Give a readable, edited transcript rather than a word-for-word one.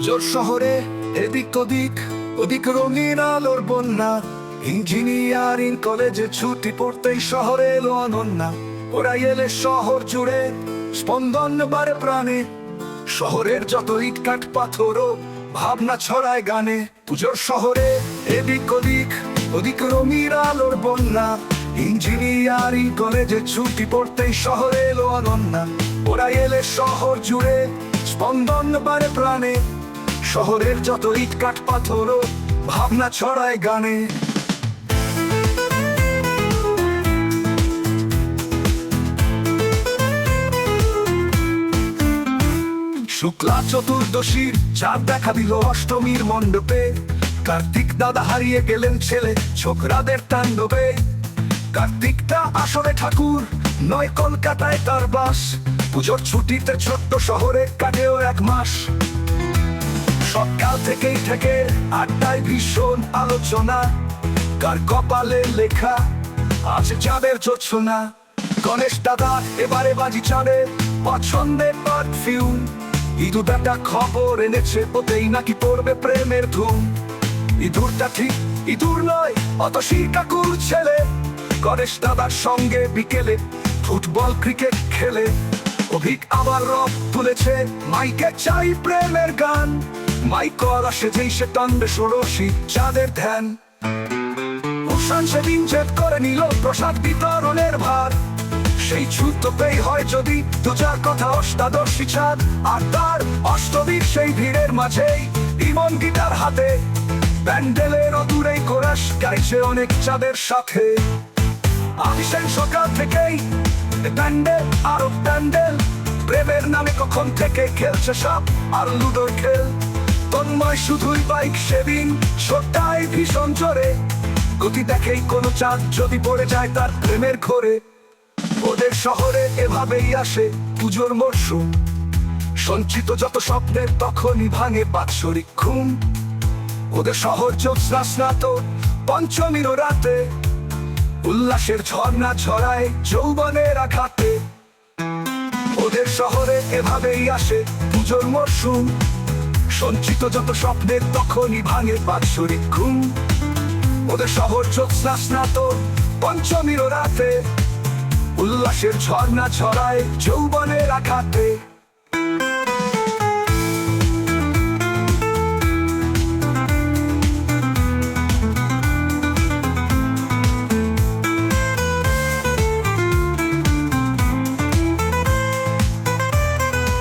পুজোর শহরে এদিক ওদিক ওদিক রঙিন আলোর বন্যা। ইঞ্জিনিয়ারিং কলেজে ছুটি পড়তেই শহরে এলো অনন্যা। ওরা এলে শহর জুড়ে স্পন্দন বাড়ে প্রাণে। শহরের যত ইট কাঠ পাথরও ভাবনা ছড়ায় গানে। পুজোর শহরে এদিক ওদিক ওদিক রঙিন আলোর বন্যা। ইঞ্জিনিয়ারিং কলেজে ছুটি পড়তেই শহরে এলো অনন্যা। ওরা এলে শহর জুড়ে স্পন্দন বাড়ে প্রাণে। শহরের যত ইট কাঠ পাথরও ভাবনা ছড়ায় গানে। শুক্লা চতুর্দশীর চাঁদ দেখা দিল অষ্টমীর মণ্ডপে। কার্তিক দাদা হারিয়ে গেলেন ছেলে ছোকরাদের তাণ্ডবে। কার্তিকটা আসলে ঠাকুর নয়, কলকাতায় তার বাস। পুজোর ছুটিতে ছোট্ট শহরে কাটেও 1 মাস। সকাল থেকেই থেকে আড্ডায় ভীষণ আলোচনা। কার কপালে লেখা আছে চাঁদের জোছনা। গণেশ দাদা এবারে বাজি চাঁদে পছন্দের পারফিউম। ইঁদুর একটা খবর এনেছে, ওতেই নাকি পড়বে প্রেমের ধুম। ইঁদুরটা ঠিক ইঁদুর নয়, অত শিকাকুল ছেলে। গণেশ দাদার সঙ্গে বিকেলে ফুটবল ক্রিকেট খেলে। অভিক আবার রব তুলেছে, মাইকে চাই প্রেমের গান। মাইকর আসে যেই সে টানবে ষোড়শী চাঁদের ধ্যান। উষান সেদিন জেদ করে নিল প্রসাদ বিতরণের ভার। সেই ছুতো পেই হয় যদি 2-4 কথা অষ্টাদশী চাঁদ। আর তার অষ্টমীর সেই ভিড়ের মাঝেই ইমন গিটার হাতে। প্যান্ডেলের অদূরেই কোরাস গাইছে অনেক চাঁদের সাথে। আসেন সকাল থেকেই প্যান্ডেল আরো প্যান্ডেল। প্রেমের নামে কখন থেকে খেলছে সাপ আর লুডোর খেল। তন্ময় শুধুই বাইক সেদিন ছোট্টাই ভীষণ জোরে। গতি দেখেই কোনো চাঁদ যদি পড়ে যায় তার প্রেমের ঘোরে। ওদের শহরে এভাবেই আসে পুজোর মরশুম। সঞ্চিত যত স্বপ্নের তখনই ভাঙে বাৎসরিক ঘুম। ওদের শহর জ্যোৎস্না স্নাত পঞ্চমীর রাতে। উল্লাসের ঝর্ণা ছড়ায় যৌবনের আঘাতে। ওদের শহরে এভাবেই আসে পুজোর মরশুম। সঞ্চিত যত স্বপ্নের তখনই ভাঙে বাৎসরিক ঘুম। ওদের শহর জ্যোৎস্না স্নাত পঞ্চমীর রাতে। উল্লাসের ঝর্ণা ছড়ায় যৌবনের আঘাতে।